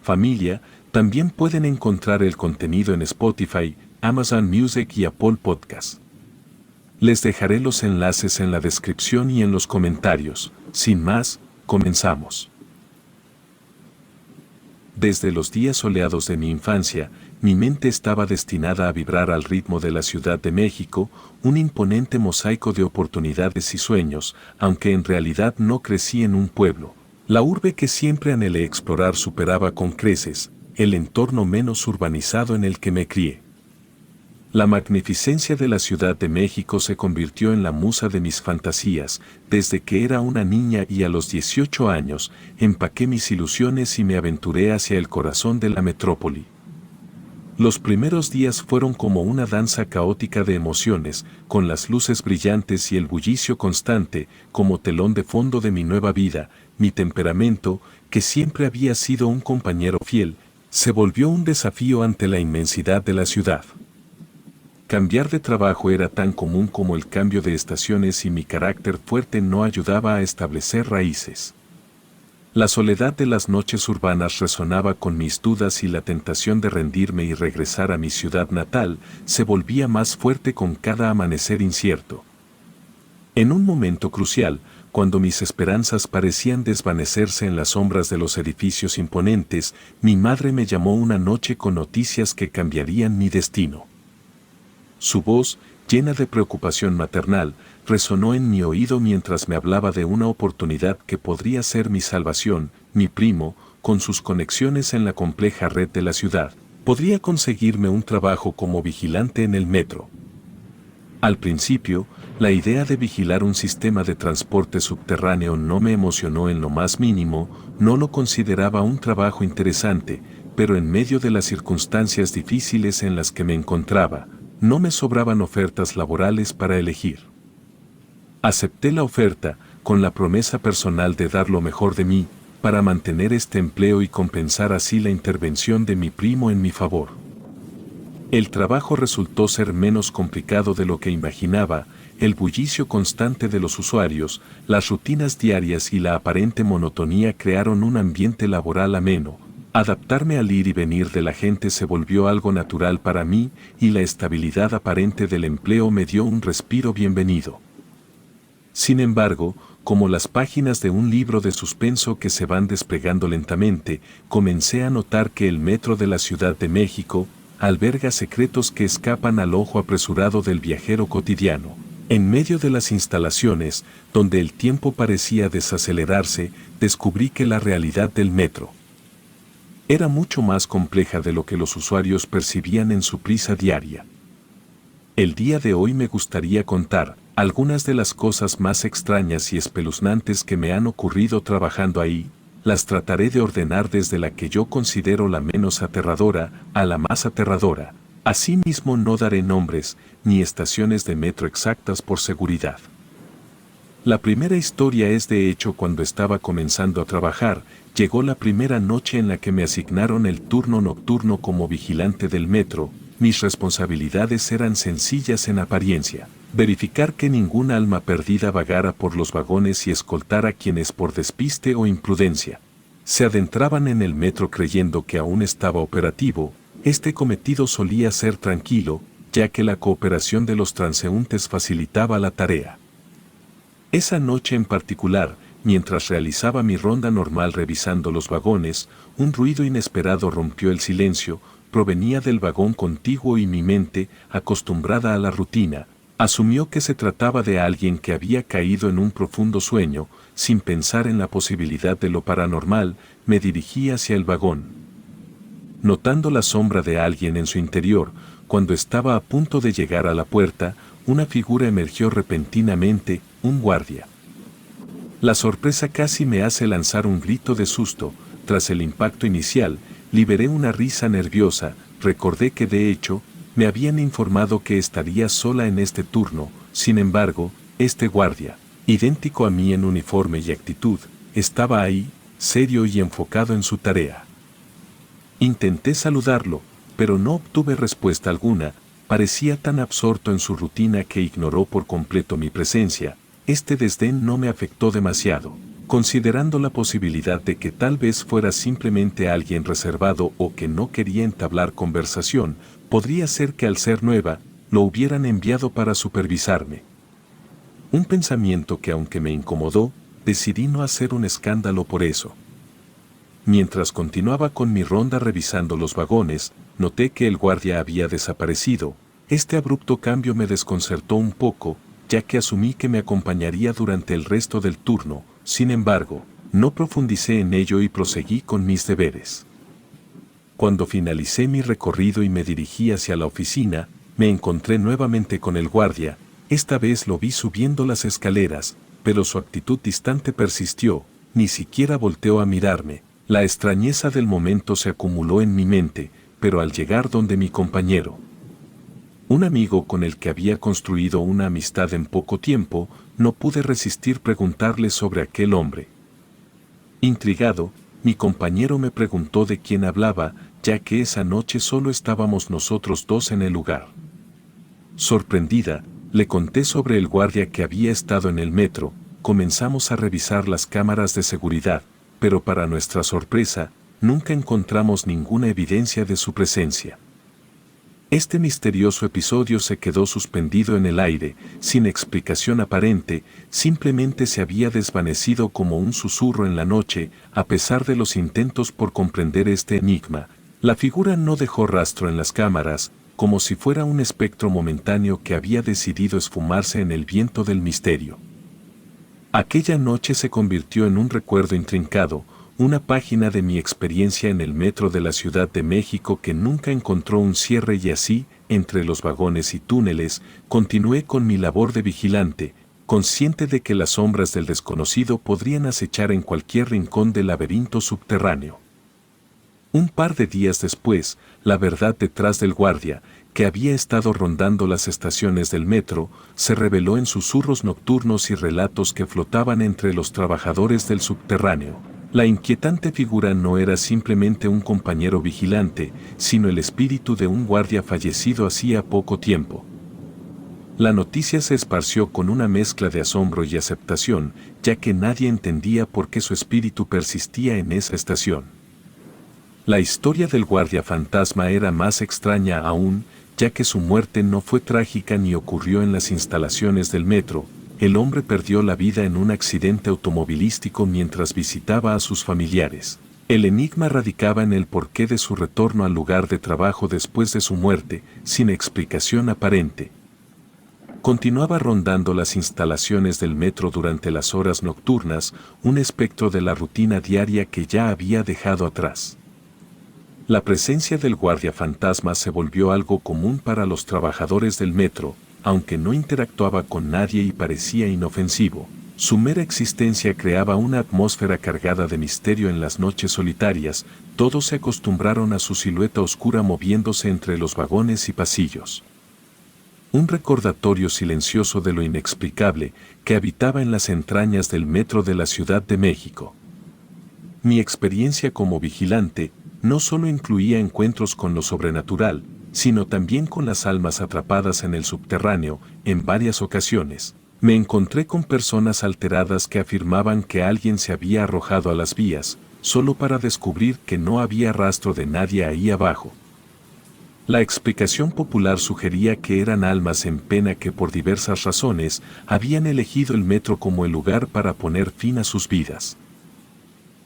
familia, también pueden encontrar el contenido en Spotify, Amazon Music y Apple Podcast. Les dejaré los enlaces en la descripción y en los comentarios. Sin más, comenzamos. Desde los días soleados de mi infancia, mi mente estaba destinada a vibrar al ritmo de la Ciudad de México, un imponente mosaico de oportunidades y sueños, aunque en realidad no crecí en un pueblo. La urbe que siempre anhelé explorar superaba con creces el entorno menos urbanizado en el que me crié. La magnificencia de la Ciudad de México se convirtió en la musa de mis fantasías, desde que era una niña y a los 18 años, empaqué mis ilusiones y me aventuré hacia el corazón de la metrópoli. Los primeros días fueron como una danza caótica de emociones, con las luces brillantes y el bullicio constante, como telón de fondo de mi nueva vida. Mi temperamento, que siempre había sido un compañero fiel, se volvió un desafío ante la inmensidad de la ciudad. Cambiar de trabajo era tan común como el cambio de estaciones y mi carácter fuerte no ayudaba a establecer raíces. La soledad de las noches urbanas resonaba con mis dudas y la tentación de rendirme y regresar a mi ciudad natal se volvía más fuerte con cada amanecer incierto. En un momento crucial, cuando mis esperanzas parecían desvanecerse en las sombras de los edificios imponentes, mi madre me llamó una noche con noticias que cambiarían mi destino. Su voz, llena de preocupación maternal, resonó en mi oído mientras me hablaba de una oportunidad que podría ser mi salvación. Mi primo, con sus conexiones en la compleja red de la ciudad, podría conseguirme un trabajo como vigilante en el metro. Al principio, la idea de vigilar un sistema de transporte subterráneo no me emocionó en lo más mínimo, no lo consideraba un trabajo interesante, pero en medio de las circunstancias difíciles en las que me encontraba, no me sobraban ofertas laborales para elegir. Acepté la oferta, con la promesa personal de dar lo mejor de mí, para mantener este empleo y compensar así la intervención de mi primo en mi favor. El trabajo resultó ser menos complicado de lo que imaginaba. El bullicio constante de los usuarios, las rutinas diarias y la aparente monotonía crearon un ambiente laboral ameno. Adaptarme al ir y venir de la gente se volvió algo natural para mí y la estabilidad aparente del empleo me dio un respiro bienvenido. Sin embargo, como las páginas de un libro de suspenso que se van desplegando lentamente, comencé a notar que el metro de la Ciudad de México alberga secretos que escapan al ojo apresurado del viajero cotidiano. En medio de las instalaciones, donde el tiempo parecía desacelerarse, descubrí que la realidad del metro era mucho más compleja de lo que los usuarios percibían en su prisa diaria. El día de hoy me gustaría contar algunas de las cosas más extrañas y espeluznantes que me han ocurrido trabajando ahí. Las trataré de ordenar desde la que yo considero la menos aterradora a la más aterradora. Asimismo, no daré nombres ni estaciones de metro exactas por seguridad. La primera historia es de hecho cuando estaba comenzando a trabajar. Llegó la primera noche en la que me asignaron el turno nocturno como vigilante del metro. Mis responsabilidades eran sencillas en apariencia: verificar que ningún alma perdida vagara por los vagones y escoltar a quienes por despiste o imprudencia se adentraban en el metro creyendo que aún estaba operativo. Este cometido solía ser tranquilo, ya que la cooperación de los transeúntes facilitaba la tarea. Esa noche en particular, mientras realizaba mi ronda normal revisando los vagones, un ruido inesperado rompió el silencio. Provenía del vagón contiguo y mi mente, acostumbrada a la rutina, asumió que se trataba de alguien que había caído en un profundo sueño. Sin pensar en la posibilidad de lo paranormal, me dirigí hacia el vagón. Notando la sombra de alguien en su interior, cuando estaba a punto de llegar a la puerta, una figura emergió repentinamente, un guardia. La sorpresa casi me hace lanzar un grito de susto. Tras el impacto inicial, liberé una risa nerviosa. Recordé que de hecho, me habían informado que estaría sola en este turno. Sin embargo, este guardia, idéntico a mí en uniforme y actitud, estaba ahí, serio y enfocado en su tarea. Intenté saludarlo, pero no obtuve respuesta alguna. Parecía tan absorto en su rutina que ignoró por completo mi presencia. Este desdén no me afectó demasiado. considerando la posibilidad de que tal vez fuera simplemente alguien reservado o que no quería entablar conversación, podría ser que al ser nueva, lo hubieran enviado para supervisarme. Un pensamiento que aunque me incomodó, decidí no hacer un escándalo por eso. Mientras continuaba con mi ronda revisando los vagones, noté que el guardia había desaparecido. Este abrupto cambio me desconcertó un poco, ya que asumí que me acompañaría durante el resto del turno. Sin embargo, no profundicé en ello y proseguí con mis deberes. Cuando finalicé mi recorrido y me dirigí hacia la oficina, me encontré nuevamente con el guardia. Esta vez lo vi subiendo las escaleras, pero su actitud distante persistió, ni siquiera volteó a mirarme. La extrañeza del momento se acumuló en mi mente, pero al llegar donde mi compañero, un amigo con el que había construido una amistad en poco tiempo, no pude resistir preguntarle sobre aquel hombre. Intrigado, mi compañero me preguntó de quién hablaba, ya que esa noche solo estábamos nosotros dos en el lugar. Sorprendida, le conté sobre el guardia que había estado en el metro. Comenzamos a revisar las cámaras de seguridad, pero para nuestra sorpresa, nunca encontramos ninguna evidencia de su presencia. Este misterioso episodio se quedó suspendido en el aire, sin explicación aparente, simplemente se había desvanecido como un susurro en la noche. A pesar de los intentos por comprender este enigma, la figura no dejó rastro en las cámaras, como si fuera un espectro momentáneo que había decidido esfumarse en el viento del misterio. Aquella noche se convirtió en un recuerdo intrincado, una página de mi experiencia en el metro de la Ciudad de México que nunca encontró un cierre, y así, entre los vagones y túneles, continué con mi labor de vigilante, consciente de que las sombras del desconocido podrían acechar en cualquier rincón del laberinto subterráneo. Un par de días después, la verdad detrás del guardia, que había estado rondando las estaciones del metro, se reveló en susurros nocturnos y relatos que flotaban entre los trabajadores del subterráneo. La inquietante figura no era simplemente un compañero vigilante, sino el espíritu de un guardia fallecido hacía poco tiempo. La noticia se esparció con una mezcla de asombro y aceptación, ya que nadie entendía por qué su espíritu persistía en esa estación. La historia del guardia fantasma era más extraña aún, ya que su muerte no fue trágica ni ocurrió en las instalaciones del metro. El hombre perdió la vida en un accidente automovilístico mientras visitaba a sus familiares. El enigma radicaba en el porqué de su retorno al lugar de trabajo después de su muerte, sin explicación aparente. Continuaba rondando las instalaciones del metro durante las horas nocturnas, un espectro de la rutina diaria que ya había dejado atrás. La presencia del guardia fantasma se volvió algo común para los trabajadores del metro, aunque no interactuaba con nadie y parecía inofensivo. Su mera existencia creaba una atmósfera cargada de misterio en las noches solitarias. Todos se acostumbraron a su silueta oscura moviéndose entre los vagones y pasillos. Un recordatorio silencioso de lo inexplicable que habitaba en las entrañas del metro de la Ciudad de México. Mi experiencia como vigilante no solo incluía encuentros con lo sobrenatural, sino también con las almas atrapadas en el subterráneo. En varias ocasiones, me encontré con personas alteradas que afirmaban que alguien se había arrojado a las vías, solo para descubrir que no había rastro de nadie ahí abajo. La explicación popular sugería que eran almas en pena que por diversas razones habían elegido el metro como el lugar para poner fin a sus vidas.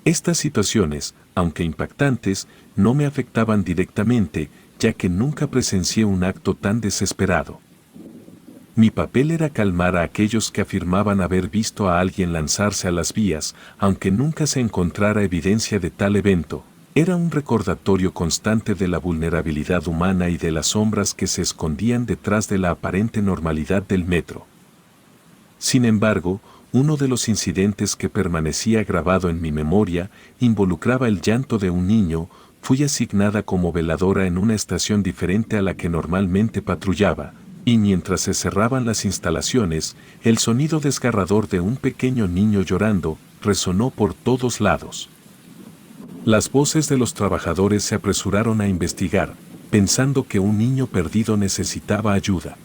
Estas situaciones, aunque impactantes, no me afectaban directamente, ya que nunca presencié un acto tan desesperado. Mi papel era calmar a aquellos que afirmaban haber visto a alguien lanzarse a las vías, aunque nunca se encontrara evidencia de tal evento. Era un recordatorio constante de la vulnerabilidad humana y de las sombras que se escondían detrás de la aparente normalidad del metro. Sin embargo, uno de los incidentes que permanecía grabado en mi memoria involucraba el llanto de un niño. Fui asignada como veladora en una estación diferente a la que normalmente patrullaba, y mientras se cerraban las instalaciones, el sonido desgarrador de un pequeño niño llorando resonó por todos lados. Las voces de los trabajadores se apresuraron a investigar, pensando que un niño perdido necesitaba ayuda.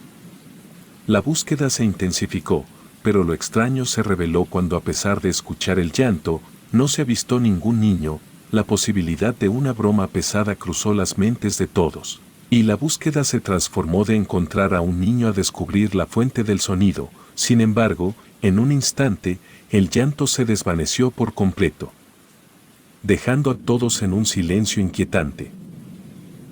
La búsqueda se intensificó, pero lo extraño se reveló cuando, a pesar de escuchar el llanto, no se avistó ningún niño. La posibilidad de una broma pesada cruzó las mentes de todos, y la búsqueda se transformó de encontrar a un niño a descubrir la fuente del sonido. Sin embargo, en un instante, el llanto se desvaneció por completo, dejando a todos en un silencio inquietante.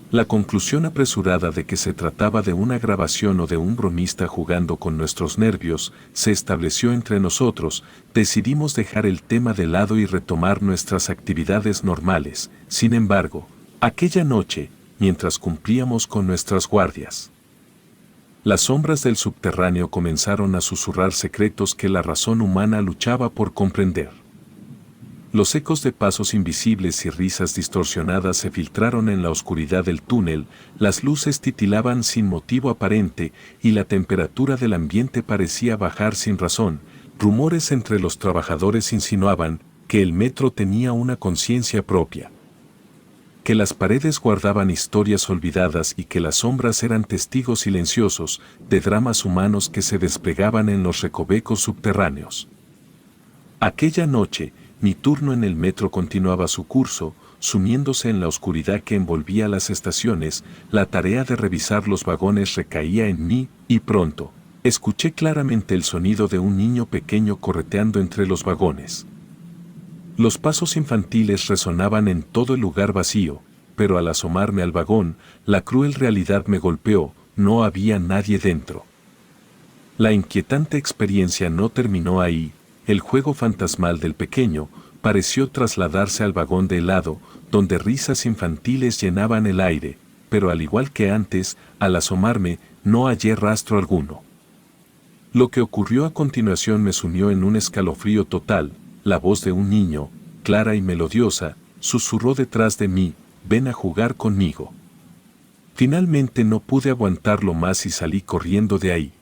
La conclusión apresurada de que se trataba de una grabación o de un bromista jugando con nuestros nervios se estableció entre nosotros. Decidimos dejar el tema de lado y retomar nuestras actividades normales. Sin embargo, aquella noche, mientras cumplíamos con nuestras guardias, las sombras del subterráneo comenzaron a susurrar secretos que la razón humana luchaba por comprender. Los ecos de pasos invisibles y risas distorsionadas se filtraron en la oscuridad del túnel, las luces titilaban sin motivo aparente y la temperatura del ambiente parecía bajar sin razón. Rumores entre los trabajadores insinuaban que el metro tenía una conciencia propia, que las paredes guardaban historias olvidadas y que las sombras eran testigos silenciosos de dramas humanos que se desplegaban en los recovecos subterráneos. Aquella noche, mi turno en el metro continuaba su curso, sumiéndose en la oscuridad que envolvía las estaciones. La tarea de revisar los vagones recaía en mí, y pronto, escuché claramente el sonido de un niño pequeño correteando entre los vagones. Los pasos infantiles resonaban en todo el lugar vacío, pero al asomarme al vagón, la cruel realidad me golpeó: no había nadie dentro. La inquietante experiencia no terminó ahí. El juego fantasmal del pequeño pareció trasladarse al vagón de helado, donde risas infantiles llenaban el aire, pero al igual que antes, al asomarme, no hallé rastro alguno. Lo que ocurrió a continuación me sumió en un escalofrío total. La voz de un niño, clara y melodiosa, susurró detrás de mí: ven a jugar conmigo. Finalmente no pude aguantarlo más y salí corriendo de ahí.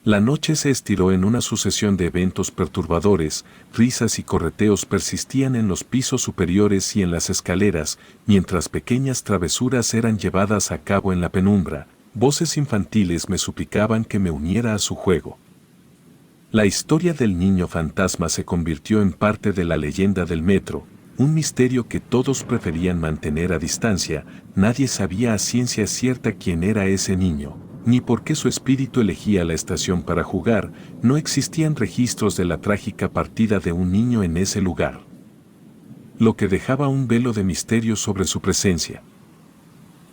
La noche se estiró en una sucesión de eventos perturbadores. Risas y correteos persistían en los pisos superiores y en las escaleras, mientras pequeñas travesuras eran llevadas a cabo en la penumbra. Voces infantiles me suplicaban que me uniera a su juego. La historia del niño fantasma se convirtió en parte de la leyenda del metro, un misterio que todos preferían mantener a distancia. Nadie sabía a ciencia cierta quién era ese niño, ni por qué su espíritu elegía la estación para jugar. No existían registros de la trágica partida de un niño en ese lugar, lo que dejaba un velo de misterio sobre su presencia.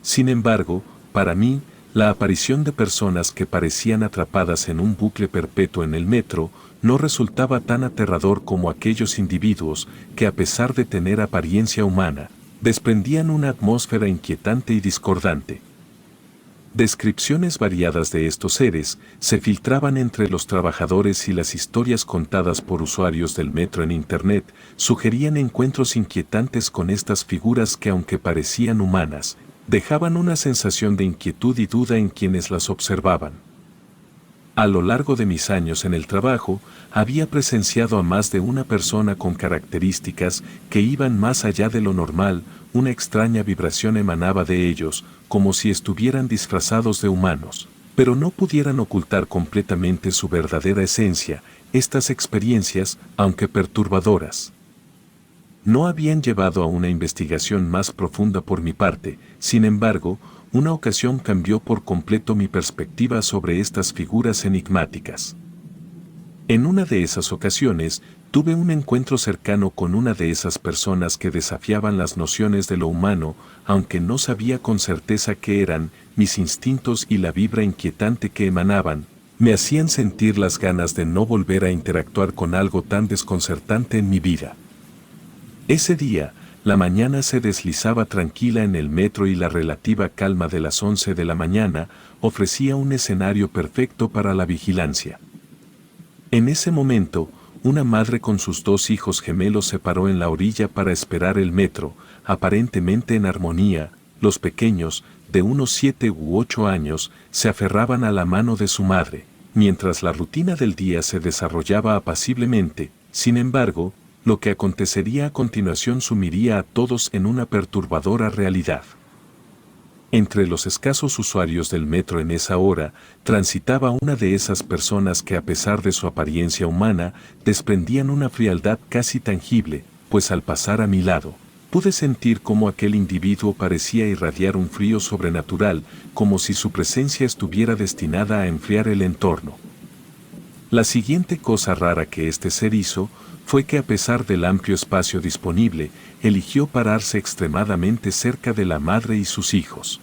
Sin embargo, para mí, la aparición de personas que parecían atrapadas en un bucle perpetuo en el metro no resultaba tan aterrador como aquellos individuos que, a pesar de tener apariencia humana, desprendían una atmósfera inquietante y discordante. Descripciones variadas de estos seres se filtraban entre los trabajadores y las historias contadas por usuarios del metro en Internet sugerían encuentros inquietantes con estas figuras que, aunque parecían humanas, dejaban una sensación de inquietud y duda en quienes las observaban. A lo largo de mis años en el trabajo, había presenciado a más de una persona con características que iban más allá de lo normal. Una extraña vibración emanaba de ellos, como si estuvieran disfrazados de humanos, pero no pudieran ocultar completamente su verdadera esencia. Estas experiencias, aunque perturbadoras, no habían llevado a una investigación más profunda por mi parte. Sin embargo, una ocasión cambió por completo mi perspectiva sobre estas figuras enigmáticas. En una de esas ocasiones, tuve un encuentro cercano con una de esas personas que desafiaban las nociones de lo humano, aunque no sabía con certeza qué eran. Mis instintos y la vibra inquietante que emanaban me hacían sentir las ganas de no volver a interactuar con algo tan desconcertante en mi vida. Ese día, la mañana se deslizaba tranquila en el metro y la relativa calma de las 11 de la mañana ofrecía un escenario perfecto para la vigilancia. En ese momento, una madre con sus 2 hijos gemelos se paró en la orilla para esperar el metro, aparentemente en armonía. Los pequeños, de unos 7 u 8 años, se aferraban a la mano de su madre, mientras la rutina del día se desarrollaba apaciblemente. Sin embargo, lo que acontecería a continuación sumiría a todos en una perturbadora realidad. Entre los escasos usuarios del metro en esa hora, transitaba una de esas personas que a pesar de su apariencia humana, desprendían una frialdad casi tangible, pues al pasar a mi lado, pude sentir cómo aquel individuo parecía irradiar un frío sobrenatural, como si su presencia estuviera destinada a enfriar el entorno. La siguiente cosa rara que este ser hizo, fue que a pesar del amplio espacio disponible, eligió pararse extremadamente cerca de la madre y sus hijos.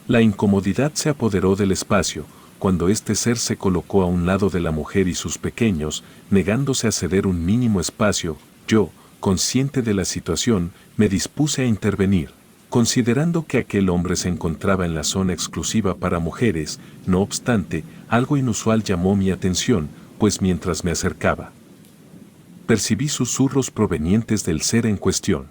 La incomodidad se apoderó del espacio, cuando este ser se colocó a un lado de la mujer y sus pequeños, negándose a ceder un mínimo espacio. Yo, consciente de la situación, me dispuse a intervenir, considerando que aquel hombre se encontraba en la zona exclusiva para mujeres. No obstante, algo inusual llamó mi atención, pues mientras me acercaba, percibí susurros provenientes del ser en cuestión.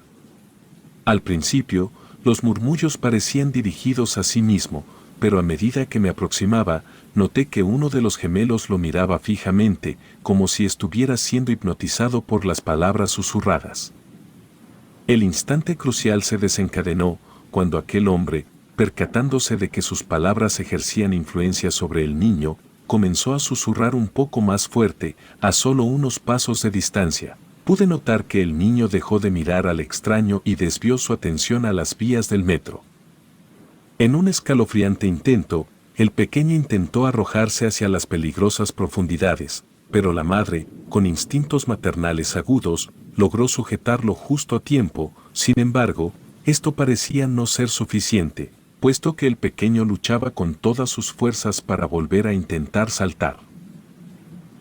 Al principio, los murmullos parecían dirigidos a sí mismo, pero a medida que me aproximaba, noté que uno de los gemelos lo miraba fijamente, como si estuviera siendo hipnotizado por las palabras susurradas. El instante crucial se desencadenó, cuando aquel hombre, percatándose de que sus palabras ejercían influencia sobre el niño, comenzó a susurrar un poco más fuerte, a solo unos pasos de distancia. Pude notar que el niño dejó de mirar al extraño y desvió su atención a las vías del metro. En un escalofriante intento, el pequeño intentó arrojarse hacia las peligrosas profundidades, pero la madre, con instintos maternales agudos, logró sujetarlo justo a tiempo. Sin embargo, esto parecía no ser suficiente, puesto que el pequeño luchaba con todas sus fuerzas para volver a intentar saltar.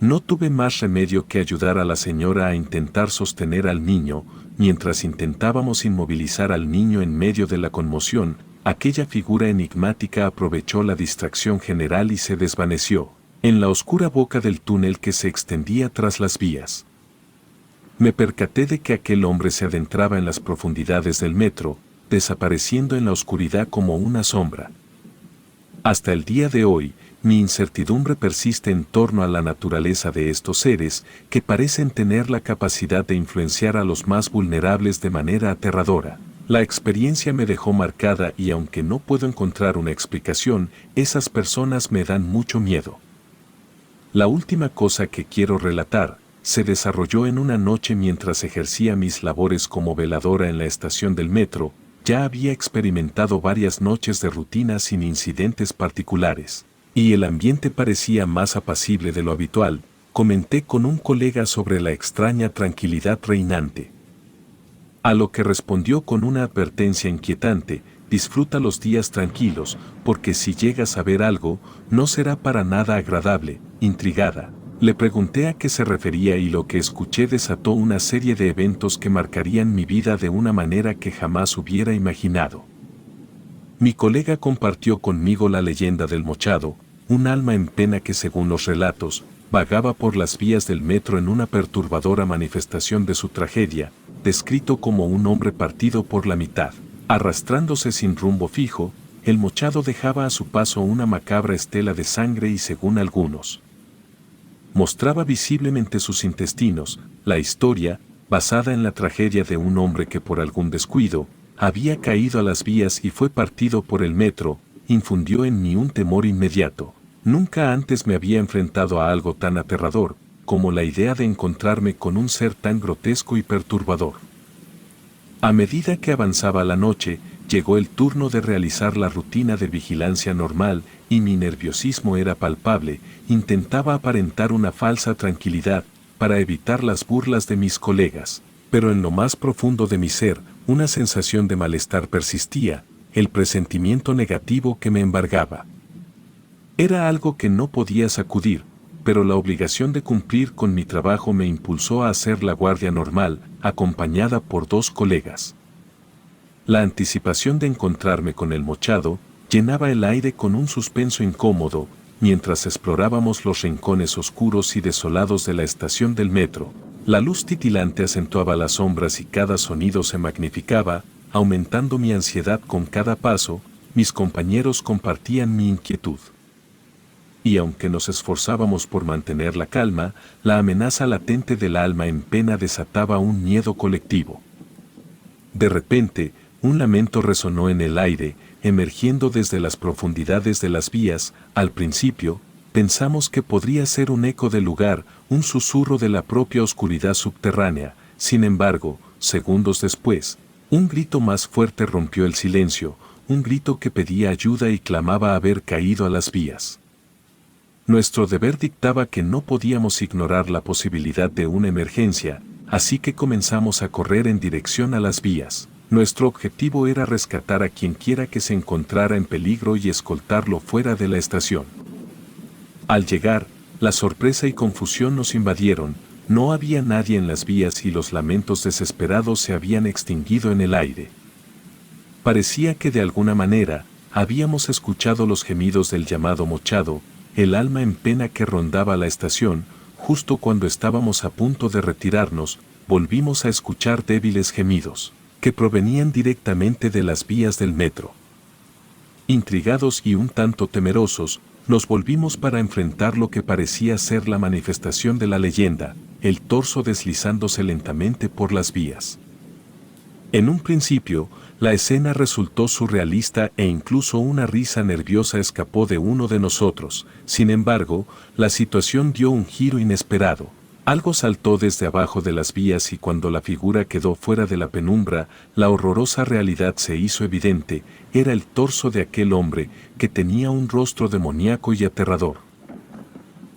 No tuve más remedio que ayudar a la señora a intentar sostener al niño. Mientras intentábamos inmovilizar al niño en medio de la conmoción, aquella figura enigmática aprovechó la distracción general y se desvaneció en la oscura boca del túnel que se extendía tras las vías. Me percaté de que aquel hombre se adentraba en las profundidades del metro, desapareciendo en la oscuridad como una sombra. Hasta el día de hoy, mi incertidumbre persiste en torno a la naturaleza de estos seres, que parecen tener la capacidad de influenciar a los más vulnerables de manera aterradora. La experiencia me dejó marcada y aunque no puedo encontrar una explicación, esas personas me dan mucho miedo. La última cosa que quiero relatar, se desarrolló en una noche mientras ejercía mis labores como veladora en la estación del metro. Ya había experimentado varias noches de rutina sin incidentes particulares, y el ambiente parecía más apacible de lo habitual. Comenté con un colega sobre la extraña tranquilidad reinante. A lo que respondió con una advertencia inquietante: disfruta los días tranquilos, porque si llegas a ver algo, no será para nada agradable. Intrigada, le pregunté a qué se refería y lo que escuché desató una serie de eventos que marcarían mi vida de una manera que jamás hubiera imaginado. Mi colega compartió conmigo la leyenda del Mochado, un alma en pena que, según los relatos, vagaba por las vías del metro en una perturbadora manifestación de su tragedia, descrito como un hombre partido por la mitad. Arrastrándose sin rumbo fijo, el Mochado dejaba a su paso una macabra estela de sangre y, según algunos, mostraba visiblemente sus intestinos. La historia, basada en la tragedia de un hombre que por algún descuido había caído a las vías y fue partido por el metro, infundió en mí un temor inmediato. Nunca antes me había enfrentado a algo tan aterrador como la idea de encontrarme con un ser tan grotesco y perturbador. A medida que avanzaba la noche, llegó el turno de realizar la rutina de vigilancia normal, y mi nerviosismo era palpable. Intentaba aparentar una falsa tranquilidad para evitar las burlas de mis colegas, pero en lo más profundo de mi ser, una sensación de malestar persistía, el presentimiento negativo que me embargaba. Era algo que no podía sacudir, pero la obligación de cumplir con mi trabajo me impulsó a hacer la guardia normal, acompañada por 2 colegas. La anticipación de encontrarme con el Mochado llenaba el aire con un suspenso incómodo. Mientras explorábamos los rincones oscuros y desolados de la estación del metro, la luz titilante acentuaba las sombras y cada sonido se magnificaba, aumentando mi ansiedad con cada paso. Mis compañeros compartían mi inquietud. Y aunque nos esforzábamos por mantener la calma, la amenaza latente del alma en pena desataba un miedo colectivo. De repente, un lamento resonó en el aire. emergiendo desde las profundidades de las vías. Al principio, pensamos que podría ser un eco del lugar, un susurro de la propia oscuridad subterránea. Sin embargo, segundos después, un grito más fuerte rompió el silencio, un grito que pedía ayuda y clamaba haber caído a las vías. Nuestro deber dictaba que no podíamos ignorar la posibilidad de una emergencia, así que comenzamos a correr en dirección a las vías. Nuestro objetivo era rescatar a quienquiera que se encontrara en peligro y escoltarlo fuera de la estación. Al llegar, la sorpresa y confusión nos invadieron. No había nadie en las vías y los lamentos desesperados se habían extinguido en el aire. Parecía que de alguna manera, habíamos escuchado los gemidos del llamado mochado, el alma en pena que rondaba la estación. Justo cuando estábamos a punto de retirarnos, volvimos a escuchar débiles gemidos, que provenían directamente de las vías del metro. Intrigados y un tanto temerosos, nos volvimos para enfrentar lo que parecía ser la manifestación de la leyenda, el torso deslizándose lentamente por las vías. En un principio, la escena resultó surrealista e incluso una risa nerviosa escapó de uno de nosotros. Sin embargo, la situación dio un giro inesperado. Algo saltó desde abajo de las vías y cuando la figura quedó fuera de la penumbra, la horrorosa realidad se hizo evidente. Era el torso de aquel hombre, que tenía un rostro demoníaco y aterrador.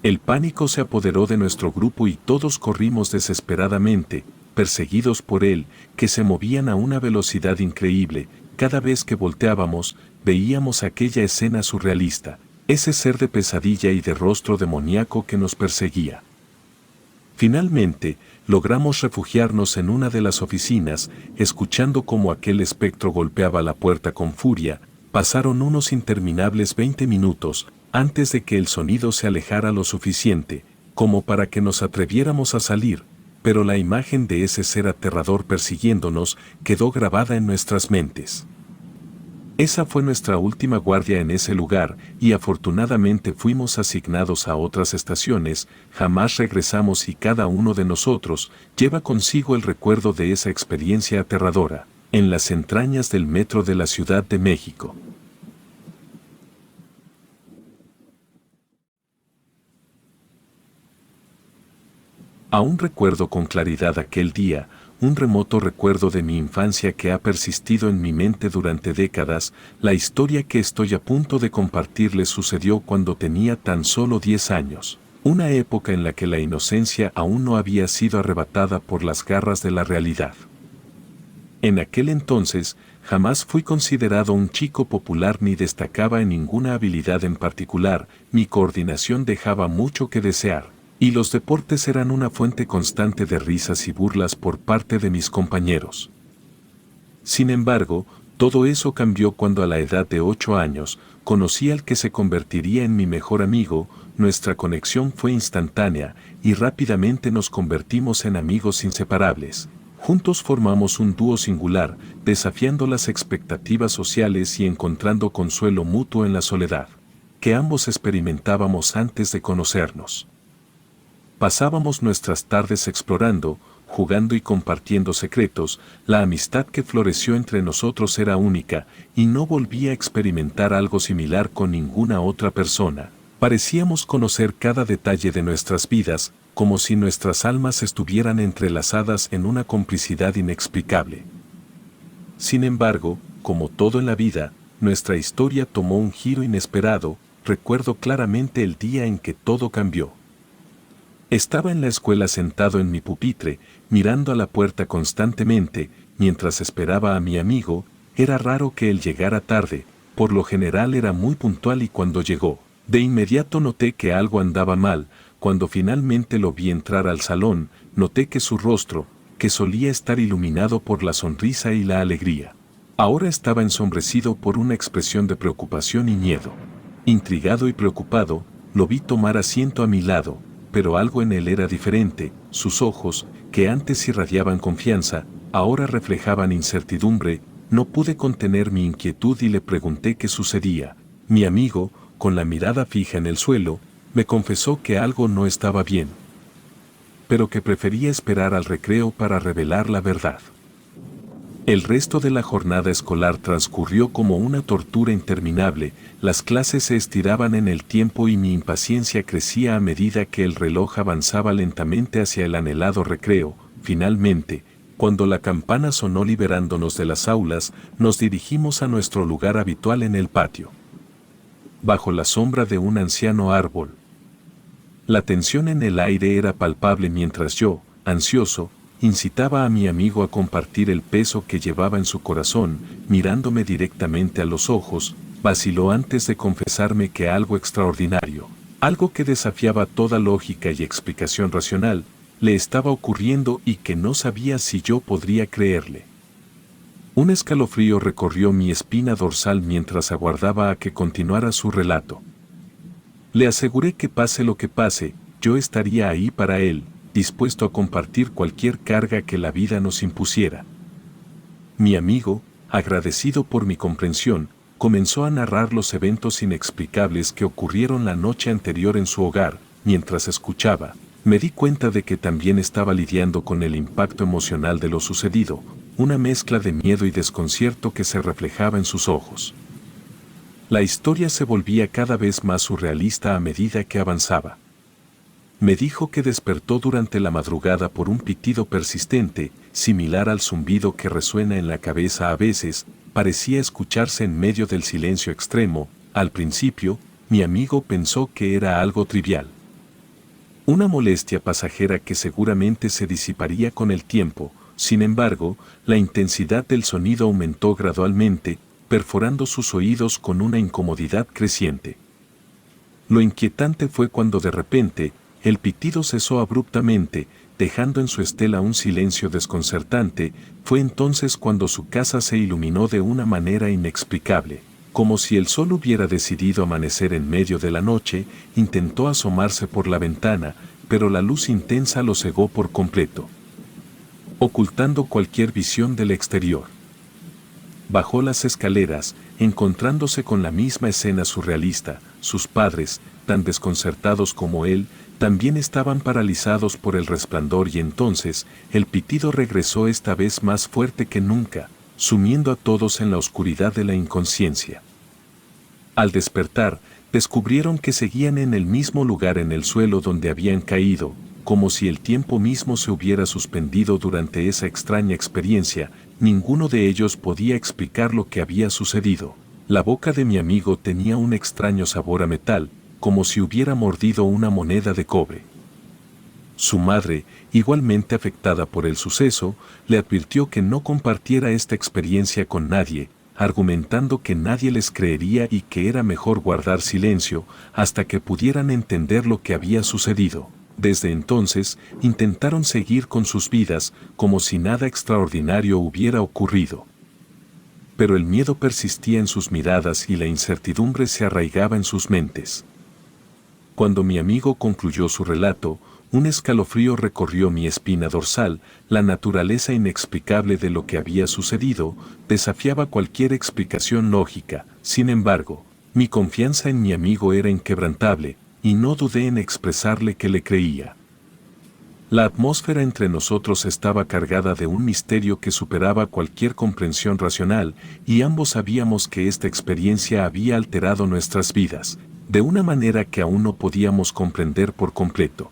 El pánico se apoderó de nuestro grupo y todos corrimos desesperadamente, perseguidos por él, que se movían a una velocidad increíble. Cada vez que volteábamos, veíamos aquella escena surrealista, ese ser de pesadilla y de rostro demoníaco que nos perseguía. Finalmente, logramos refugiarnos en una de las oficinas, escuchando cómo aquel espectro golpeaba la puerta con furia. Pasaron unos interminables 20 minutos, antes de que el sonido se alejara lo suficiente, como para que nos atreviéramos a salir, pero la imagen de ese ser aterrador persiguiéndonos quedó grabada en nuestras mentes. Esa fue nuestra última guardia en ese lugar, y afortunadamente fuimos asignados a otras estaciones. Jamás regresamos y cada uno de nosotros lleva consigo el recuerdo de esa experiencia aterradora, en las entrañas del metro de la Ciudad de México. Aún recuerdo con claridad aquel día, un remoto recuerdo de mi infancia que ha persistido en mi mente durante décadas. La historia que estoy a punto de compartirles sucedió cuando tenía tan solo 10 años, una época en la que la inocencia aún no había sido arrebatada por las garras de la realidad. En aquel entonces, jamás fui considerado un chico popular ni destacaba en ninguna habilidad en particular. Mi coordinación dejaba mucho que desear, y los deportes eran una fuente constante de risas y burlas por parte de mis compañeros. Sin embargo, todo eso cambió cuando a la edad de 8 años, conocí al que se convertiría en mi mejor amigo. Nuestra conexión fue instantánea, y rápidamente nos convertimos en amigos inseparables. Juntos formamos un dúo singular, desafiando las expectativas sociales y encontrando consuelo mutuo en la soledad, que ambos experimentábamos antes de conocernos. Pasábamos nuestras tardes explorando, jugando y compartiendo secretos. La amistad que floreció entre nosotros era única, y no volví a experimentar algo similar con ninguna otra persona. Parecíamos conocer cada detalle de nuestras vidas, como si nuestras almas estuvieran entrelazadas en una complicidad inexplicable. Sin embargo, como todo en la vida, nuestra historia tomó un giro inesperado. Recuerdo claramente el día en que todo cambió. Estaba en la escuela sentado en mi pupitre, mirando a la puerta constantemente, mientras esperaba a mi amigo. Era raro que él llegara tarde, por lo general era muy puntual y cuando llegó, de inmediato noté que algo andaba mal. Cuando finalmente lo vi entrar al salón, noté que su rostro, que solía estar iluminado por la sonrisa y la alegría, ahora estaba ensombrecido por una expresión de preocupación y miedo. Intrigado y preocupado, lo vi tomar asiento a mi lado, pero algo en él era diferente. Sus ojos, que antes irradiaban confianza, ahora reflejaban incertidumbre. No pude contener mi inquietud y le pregunté qué sucedía. Mi amigo, con la mirada fija en el suelo, me confesó que algo no estaba bien, pero que prefería esperar al recreo para revelar la verdad. El resto de la jornada escolar transcurrió como una tortura interminable, las clases se estiraban en el tiempo y mi impaciencia crecía a medida que el reloj avanzaba lentamente hacia el anhelado recreo. Finalmente, cuando la campana sonó liberándonos de las aulas, nos dirigimos a nuestro lugar habitual en el patio, bajo la sombra de un anciano árbol. La tensión en el aire era palpable mientras yo, ansioso, incitaba a mi amigo a compartir el peso que llevaba en su corazón. Mirándome directamente a los ojos, vaciló antes de confesarme que algo extraordinario, algo que desafiaba toda lógica y explicación racional, le estaba ocurriendo y que no sabía si yo podría creerle. Un escalofrío recorrió mi espina dorsal mientras aguardaba a que continuara su relato. Le aseguré que pase lo que pase, yo estaría ahí para él, dispuesto a compartir cualquier carga que la vida nos impusiera. Mi amigo, agradecido por mi comprensión, comenzó a narrar los eventos inexplicables que ocurrieron la noche anterior en su hogar. Mientras escuchaba, me di cuenta de que también estaba lidiando con el impacto emocional de lo sucedido, una mezcla de miedo y desconcierto que se reflejaba en sus ojos. La historia se volvía cada vez más surrealista a medida que avanzaba. Me dijo que despertó durante la madrugada por un pitido persistente, similar al zumbido que resuena en la cabeza a veces. Parecía escucharse en medio del silencio extremo. Al principio, mi amigo pensó que era algo trivial, una molestia pasajera que seguramente se disiparía con el tiempo. Sin embargo, la intensidad del sonido aumentó gradualmente, perforando sus oídos con una incomodidad creciente. Lo inquietante fue cuando de repente, el pitido cesó abruptamente, dejando en su estela un silencio desconcertante. Fue entonces cuando su casa se iluminó de una manera inexplicable, como si el sol hubiera decidido amanecer en medio de la noche. Intentó asomarse por la ventana, pero la luz intensa lo cegó por completo, ocultando cualquier visión del exterior. Bajó las escaleras, encontrándose con la misma escena surrealista. Sus padres, tan desconcertados como él, también estaban paralizados por el resplandor, y entonces el pitido regresó, esta vez más fuerte que nunca, sumiendo a todos en la oscuridad de la inconsciencia. Al despertar, descubrieron que seguían en el mismo lugar, en el suelo donde habían caído, como si el tiempo mismo se hubiera suspendido durante esa extraña experiencia. Ninguno de ellos podía explicar lo que había sucedido. La boca de mi amigo tenía un extraño sabor a metal, como si hubiera mordido una moneda de cobre. Su madre, igualmente afectada por el suceso, le advirtió que no compartiera esta experiencia con nadie, argumentando que nadie les creería y que era mejor guardar silencio hasta que pudieran entender lo que había sucedido. Desde entonces, intentaron seguir con sus vidas como si nada extraordinario hubiera ocurrido. Pero el miedo persistía en sus miradas y la incertidumbre se arraigaba en sus mentes. Cuando mi amigo concluyó su relato, un escalofrío recorrió mi espina dorsal. La naturaleza inexplicable de lo que había sucedido desafiaba cualquier explicación lógica. Sin embargo, mi confianza en mi amigo era inquebrantable, y no dudé en expresarle que le creía. La atmósfera entre nosotros estaba cargada de un misterio que superaba cualquier comprensión racional, y ambos sabíamos que esta experiencia había alterado nuestras vidas, de una manera que aún no podíamos comprender por completo.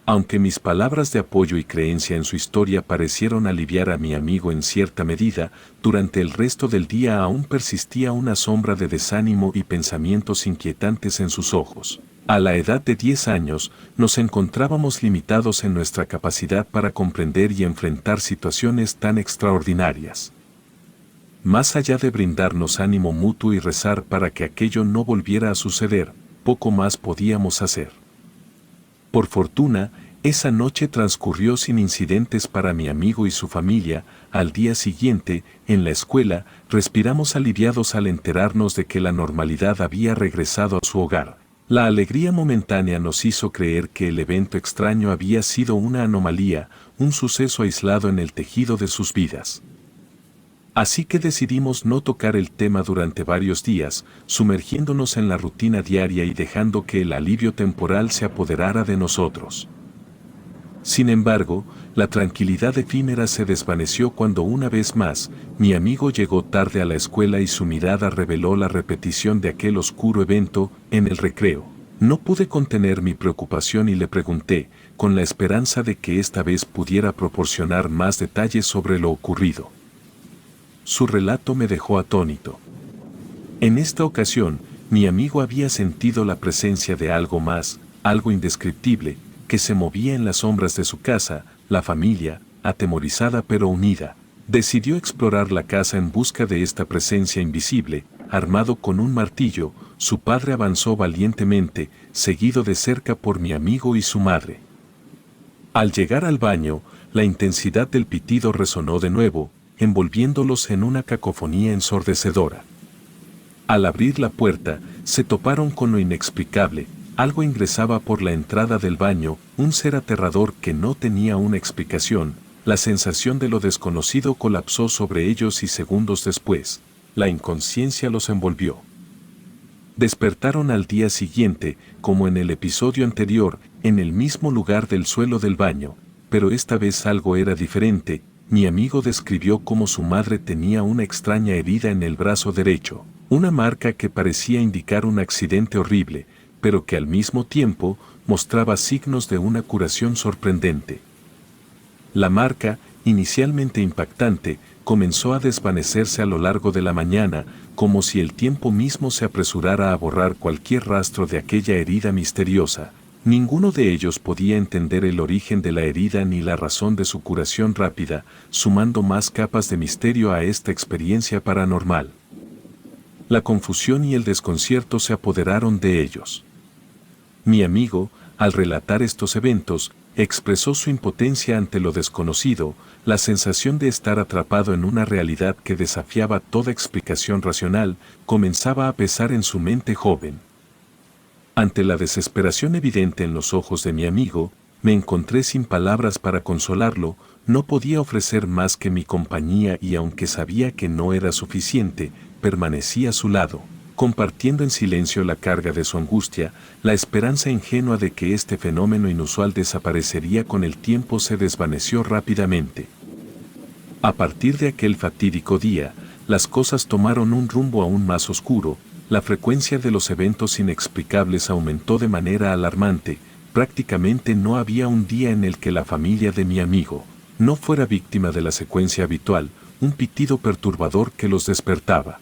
Aunque mis palabras de apoyo y creencia en su historia parecieron aliviar a mi amigo en cierta medida, durante el resto del día aún persistía una sombra de desánimo y pensamientos inquietantes en sus ojos. A la edad de 10 años, nos encontrábamos limitados en nuestra capacidad para comprender y enfrentar situaciones tan extraordinarias. Más allá de brindarnos ánimo mutuo y rezar para que aquello no volviera a suceder, poco más podíamos hacer. Por fortuna, esa noche transcurrió sin incidentes para mi amigo y su familia. Al día siguiente, en la escuela, respiramos aliviados al enterarnos de que la normalidad había regresado a su hogar. La alegría momentánea nos hizo creer que el evento extraño había sido una anomalía, un suceso aislado en el tejido de sus vidas. Así que decidimos no tocar el tema durante varios días, sumergiéndonos en la rutina diaria y dejando que el alivio temporal se apoderara de nosotros. Sin embargo, la tranquilidad efímera se desvaneció cuando una vez más, mi amigo llegó tarde a la escuela y su mirada reveló la repetición de aquel oscuro evento en el recreo. No pude contener mi preocupación y le pregunté, con la esperanza de que esta vez pudiera proporcionar más detalles sobre lo ocurrido. Su relato me dejó atónito. En esta ocasión, mi amigo había sentido la presencia de algo más, algo indescriptible, que se movía en las sombras de su casa. La familia, atemorizada pero unida, decidió explorar la casa en busca de esta presencia invisible. Armado con un martillo, su padre avanzó valientemente, seguido de cerca por mi amigo y su madre. Al llegar al baño, la intensidad del pitido resonó de nuevo, envolviéndolos en una cacofonía ensordecedora. Al abrir la puerta, se toparon con lo inexplicable. Algo ingresaba por la entrada del baño, un ser aterrador que no tenía una explicación. La sensación de lo desconocido colapsó sobre ellos y segundos después, la inconsciencia los envolvió. Despertaron al día siguiente, como en el episodio anterior, en el mismo lugar del suelo del baño, pero esta vez algo era diferente. Mi amigo describió cómo su madre tenía una extraña herida en el brazo derecho, una marca que parecía indicar un accidente horrible, pero que al mismo tiempo mostraba signos de una curación sorprendente. La marca, inicialmente impactante, comenzó a desvanecerse a lo largo de la mañana, como si el tiempo mismo se apresurara a borrar cualquier rastro de aquella herida misteriosa. Ninguno de ellos podía entender el origen de la herida ni la razón de su curación rápida, sumando más capas de misterio a esta experiencia paranormal. La confusión y el desconcierto se apoderaron de ellos. Mi amigo, al relatar estos eventos, expresó su impotencia ante lo desconocido. La sensación de estar atrapado en una realidad que desafiaba toda explicación racional comenzaba a pesar en su mente joven. Ante la desesperación evidente en los ojos de mi amigo, me encontré sin palabras para consolarlo. No podía ofrecer más que mi compañía y aunque sabía que no era suficiente, permanecí a su lado, compartiendo en silencio la carga de su angustia. La esperanza ingenua de que este fenómeno inusual desaparecería con el tiempo se desvaneció rápidamente. A partir de aquel fatídico día, las cosas tomaron un rumbo aún más oscuro. La frecuencia de los eventos inexplicables aumentó de manera alarmante. Prácticamente no había un día en el que la familia de mi amigo no fuera víctima de la secuencia habitual, un pitido perturbador que los despertaba,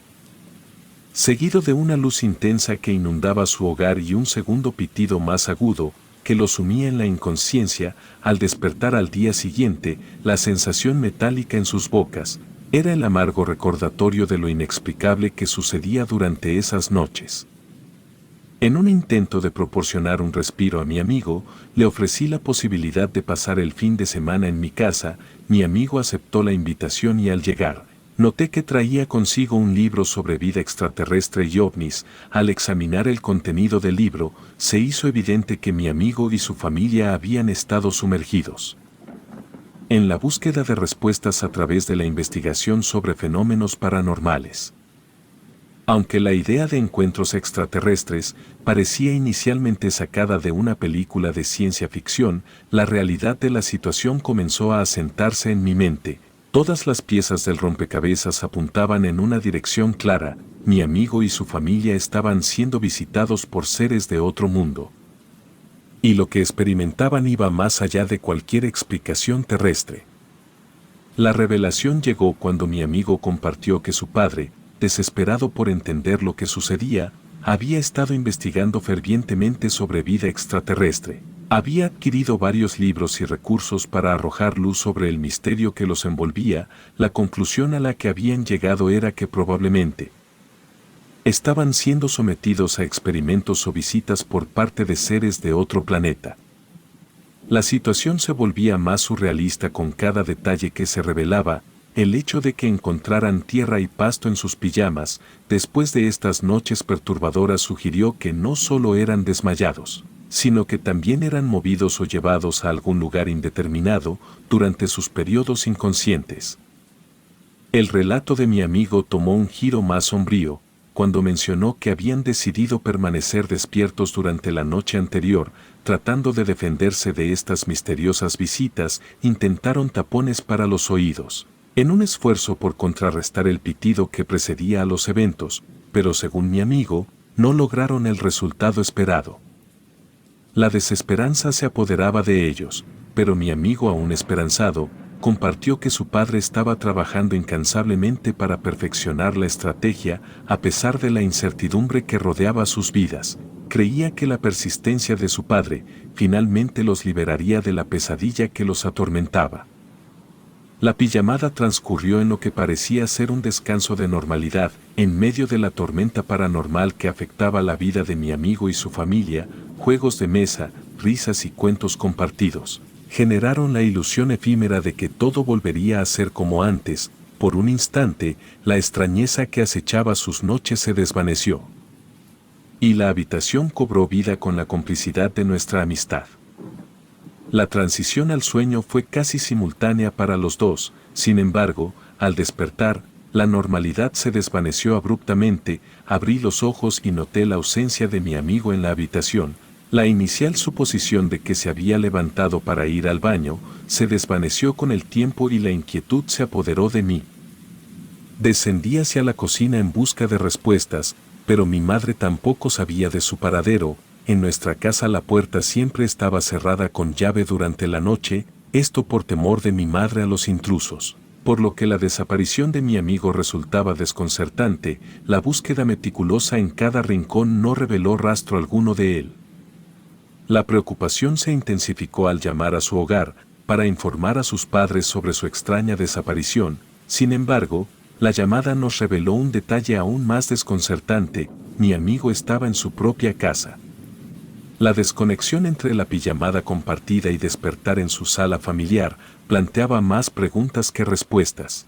seguido de una luz intensa que inundaba su hogar y un segundo pitido más agudo, que los sumía en la inconsciencia. Al despertar al día siguiente, la sensación metálica en sus bocas era el amargo recordatorio de lo inexplicable que sucedía durante esas noches. En un intento de proporcionar un respiro a mi amigo, le ofrecí la posibilidad de pasar el fin de semana en mi casa. Mi amigo aceptó la invitación y al llegar, noté que traía consigo un libro sobre vida extraterrestre y ovnis. Al examinar el contenido del libro, se hizo evidente que mi amigo y su familia habían estado sumergidos en la búsqueda de respuestas a través de la investigación sobre fenómenos paranormales. Aunque la idea de encuentros extraterrestres parecía inicialmente sacada de una película de ciencia ficción, la realidad de la situación comenzó a asentarse en mi mente. Todas las piezas del rompecabezas apuntaban en una dirección clara. Mi amigo y su familia estaban siendo visitados por seres de otro mundo. Y lo que experimentaban iba más allá de cualquier explicación terrestre. La revelación llegó cuando mi amigo compartió que su padre, desesperado por entender lo que sucedía, había estado investigando fervientemente sobre vida extraterrestre. Había adquirido varios libros y recursos para arrojar luz sobre el misterio que los envolvía. La conclusión a la que habían llegado era que probablemente estaban siendo sometidos a experimentos o visitas por parte de seres de otro planeta. La situación se volvía más surrealista con cada detalle que se revelaba. El hecho de que encontraran tierra y pasto en sus pijamas después de estas noches perturbadoras sugirió que no solo eran desmayados, sino que también eran movidos o llevados a algún lugar indeterminado durante sus periodos inconscientes. El relato de mi amigo tomó un giro más sombrío cuando mencionó que habían decidido permanecer despiertos durante la noche anterior, tratando de defenderse de estas misteriosas visitas, intentaron tapones para los oídos, en un esfuerzo por contrarrestar el pitido que precedía a los eventos, pero según mi amigo, no lograron el resultado esperado. La desesperanza se apoderaba de ellos, pero mi amigo, aún esperanzado, compartió que su padre estaba trabajando incansablemente para perfeccionar la estrategia a pesar de la incertidumbre que rodeaba sus vidas. Creía que la persistencia de su padre finalmente los liberaría de la pesadilla que los atormentaba. La pijamada transcurrió en lo que parecía ser un descanso de normalidad, en medio de la tormenta paranormal que afectaba la vida de mi amigo y su familia. Juegos de mesa, risas y cuentos compartidos generaron la ilusión efímera de que todo volvería a ser como antes. Por un instante, la extrañeza que acechaba sus noches se desvaneció. Y la habitación cobró vida con la complicidad de nuestra amistad. La transición al sueño fue casi simultánea para los dos. Sin embargo, al despertar, la normalidad se desvaneció abruptamente. Abrí los ojos y noté la ausencia de mi amigo en la habitación. La inicial suposición de que se había levantado para ir al baño se desvaneció con el tiempo y la inquietud se apoderó de mí. Descendí hacia la cocina en busca de respuestas, pero mi madre tampoco sabía de su paradero. En nuestra casa la puerta siempre estaba cerrada con llave durante la noche, esto por temor de mi madre a los intrusos, por lo que la desaparición de mi amigo resultaba desconcertante. La búsqueda meticulosa en cada rincón no reveló rastro alguno de él. La preocupación se intensificó al llamar a su hogar para informar a sus padres sobre su extraña desaparición. Sin embargo, la llamada nos reveló un detalle aún más desconcertante: mi amigo estaba en su propia casa. La desconexión entre la pijamada compartida y despertar en su sala familiar planteaba más preguntas que respuestas.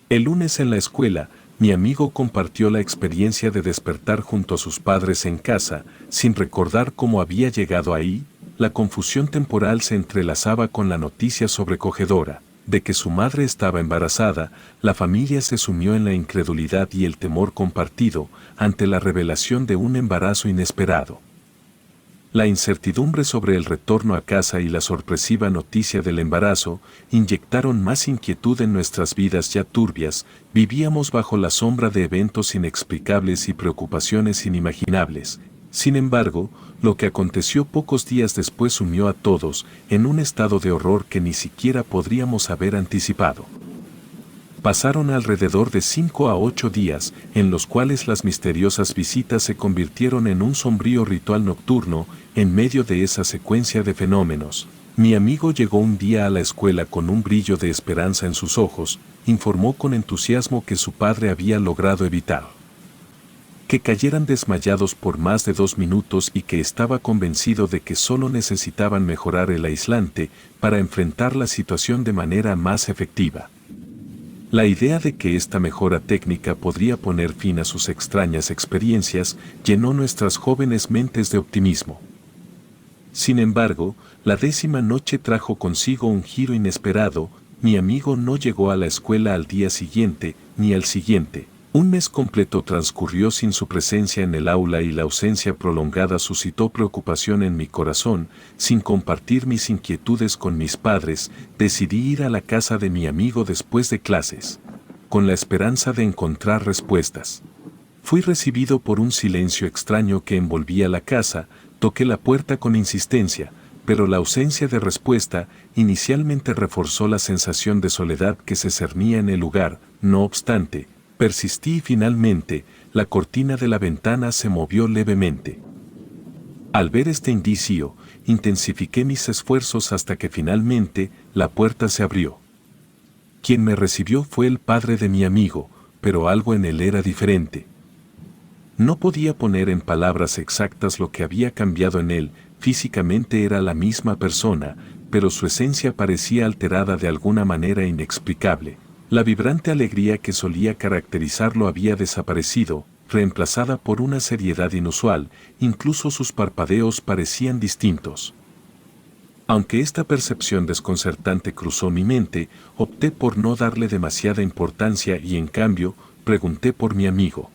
El lunes en la escuela, mi amigo compartió la experiencia de despertar junto a sus padres en casa, sin recordar cómo había llegado ahí. La confusión temporal se entrelazaba con la noticia sobrecogedora de que su madre estaba embarazada. La familia se sumió en la incredulidad y el temor compartido ante la revelación de un embarazo inesperado. La incertidumbre sobre el retorno a casa y la sorpresiva noticia del embarazo inyectaron más inquietud en nuestras vidas ya turbias. Vivíamos bajo la sombra de eventos inexplicables y preocupaciones inimaginables. Sin embargo, lo que aconteció pocos días después sumió a todos en un estado de horror que ni siquiera podríamos haber anticipado. Pasaron alrededor de 5 a 8 días, en los cuales las misteriosas visitas se convirtieron en un sombrío ritual nocturno. En medio de esa secuencia de fenómenos, mi amigo llegó un día a la escuela con un brillo de esperanza en sus ojos. Informó con entusiasmo que su padre había logrado evitar que cayeran desmayados por más de 2 minutos y que estaba convencido de que solo necesitaban mejorar el aislante para enfrentar la situación de manera más efectiva. La idea de que esta mejora técnica podría poner fin a sus extrañas experiencias llenó nuestras jóvenes mentes de optimismo. Sin embargo, la 10ª noche trajo consigo un giro inesperado. Mi amigo no llegó a la escuela al día siguiente, ni al siguiente. Un mes completo transcurrió sin su presencia en el aula y la ausencia prolongada suscitó preocupación en mi corazón. Sin compartir mis inquietudes con mis padres, decidí ir a la casa de mi amigo después de clases, con la esperanza de encontrar respuestas. Fui recibido por un silencio extraño que envolvía la casa. Toqué la puerta con insistencia, pero la ausencia de respuesta inicialmente reforzó la sensación de soledad que se cernía en el lugar. No obstante, persistí y finalmente, la cortina de la ventana se movió levemente. Al ver este indicio, intensifiqué mis esfuerzos hasta que finalmente la puerta se abrió. Quien me recibió fue el padre de mi amigo, pero algo en él era diferente. No podía poner en palabras exactas lo que había cambiado en él. Físicamente era la misma persona, pero su esencia parecía alterada de alguna manera inexplicable. La vibrante alegría que solía caracterizarlo había desaparecido, reemplazada por una seriedad inusual. Incluso sus parpadeos parecían distintos. Aunque esta percepción desconcertante cruzó mi mente, opté por no darle demasiada importancia y en cambio, pregunté por mi amigo.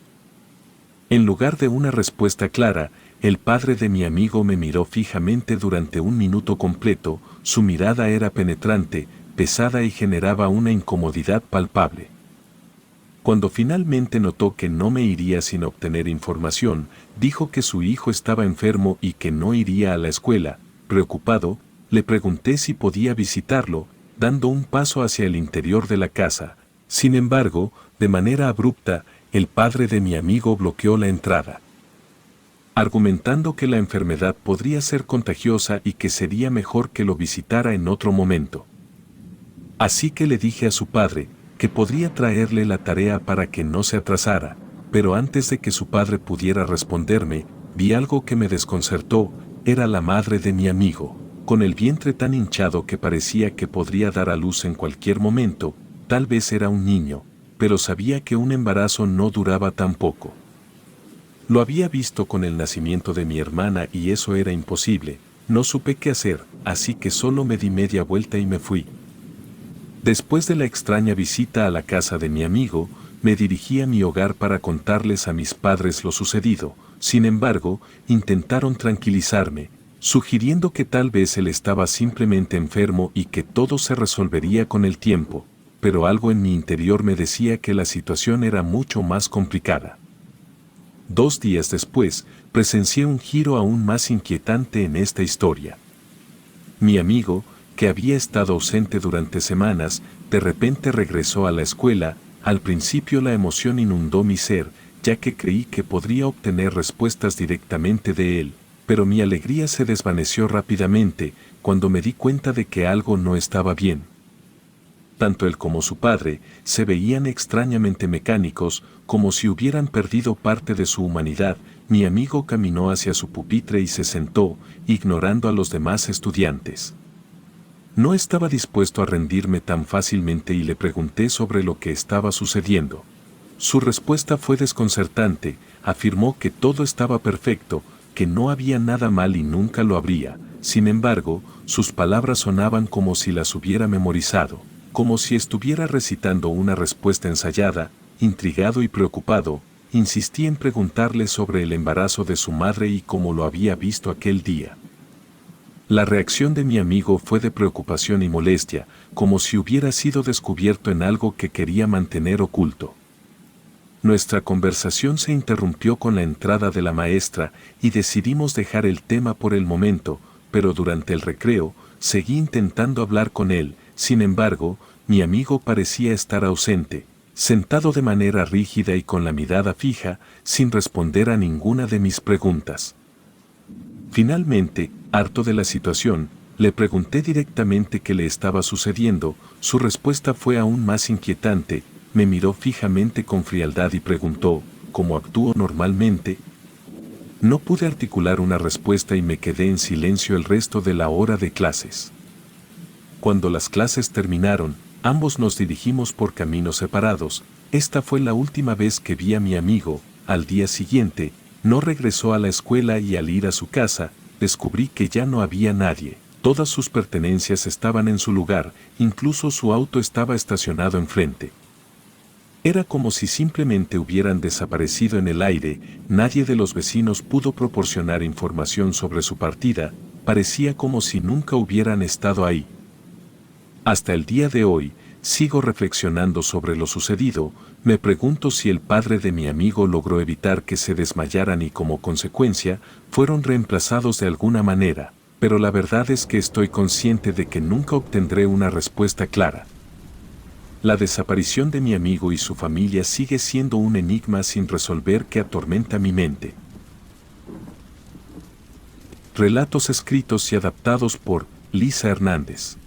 En lugar de una respuesta clara, el padre de mi amigo me miró fijamente durante un minuto completo, su mirada era penetrante, pesada y generaba una incomodidad palpable. Cuando finalmente notó que no me iría sin obtener información, dijo que su hijo estaba enfermo y que no iría a la escuela. Preocupado, le pregunté si podía visitarlo, dando un paso hacia el interior de la casa. Sin embargo, de manera abrupta, el padre de mi amigo bloqueó la entrada, argumentando que la enfermedad podría ser contagiosa y que sería mejor que lo visitara en otro momento. Así que le dije a su padre que podría traerle la tarea para que no se atrasara, pero antes de que su padre pudiera responderme, vi algo que me desconcertó. Era la madre de mi amigo, con el vientre tan hinchado que parecía que podría dar a luz en cualquier momento. Tal vez era un niño, pero sabía que un embarazo no duraba tan poco. Lo había visto con el nacimiento de mi hermana y eso era imposible. No supe qué hacer, así que solo me di media vuelta y me fui. Después de la extraña visita a la casa de mi amigo, me dirigí a mi hogar para contarles a mis padres lo sucedido. Sin embargo, intentaron tranquilizarme, sugiriendo que tal vez él estaba simplemente enfermo y que todo se resolvería con el tiempo, pero algo en mi interior me decía que la situación era mucho más complicada. 2 días después, presencié un giro aún más inquietante en esta historia. Mi amigo, que había estado ausente durante semanas, de repente regresó a la escuela. Al principio la emoción inundó mi ser, ya que creí que podría obtener respuestas directamente de él, pero mi alegría se desvaneció rápidamente cuando me di cuenta de que algo no estaba bien. Tanto él como su padre se veían extrañamente mecánicos, como si hubieran perdido parte de su humanidad. Mi amigo caminó hacia su pupitre y se sentó, ignorando a los demás estudiantes. No estaba dispuesto a rendirme tan fácilmente y le pregunté sobre lo que estaba sucediendo. Su respuesta fue desconcertante. Afirmó que todo estaba perfecto, que no había nada mal y nunca lo habría. Sin embargo, sus palabras sonaban como si las hubiera memorizado, como si estuviera recitando una respuesta ensayada. Intrigado y preocupado, insistí en preguntarle sobre el embarazo de su madre y cómo lo había visto aquel día. La reacción de mi amigo fue de preocupación y molestia, como si hubiera sido descubierto en algo que quería mantener oculto. Nuestra conversación se interrumpió con la entrada de la maestra y decidimos dejar el tema por el momento, pero durante el recreo seguí intentando hablar con él. Sin embargo, mi amigo parecía estar ausente, sentado de manera rígida y con la mirada fija, sin responder a ninguna de mis preguntas. Finalmente, harto de la situación, le pregunté directamente qué le estaba sucediendo. Su respuesta fue aún más inquietante. Me miró fijamente con frialdad y preguntó, ¿cómo actúo normalmente? No pude articular una respuesta y me quedé en silencio el resto de la hora de clases. Cuando las clases terminaron, ambos nos dirigimos por caminos separados. Esta fue la última vez que vi a mi amigo. Al día siguiente, no regresó a la escuela y al ir a su casa, descubrí que ya no había nadie. Todas sus pertenencias estaban en su lugar, incluso su auto estaba estacionado enfrente. Era como si simplemente hubieran desaparecido en el aire. Nadie de los vecinos pudo proporcionar información sobre su partida. Parecía como si nunca hubieran estado ahí. Hasta el día de hoy, sigo reflexionando sobre lo sucedido. Me pregunto si el padre de mi amigo logró evitar que se desmayaran y como consecuencia, fueron reemplazados de alguna manera, pero la verdad es que estoy consciente de que nunca obtendré una respuesta clara. La desaparición de mi amigo y su familia sigue siendo un enigma sin resolver que atormenta mi mente. Relatos escritos y adaptados por Lisa Hernández.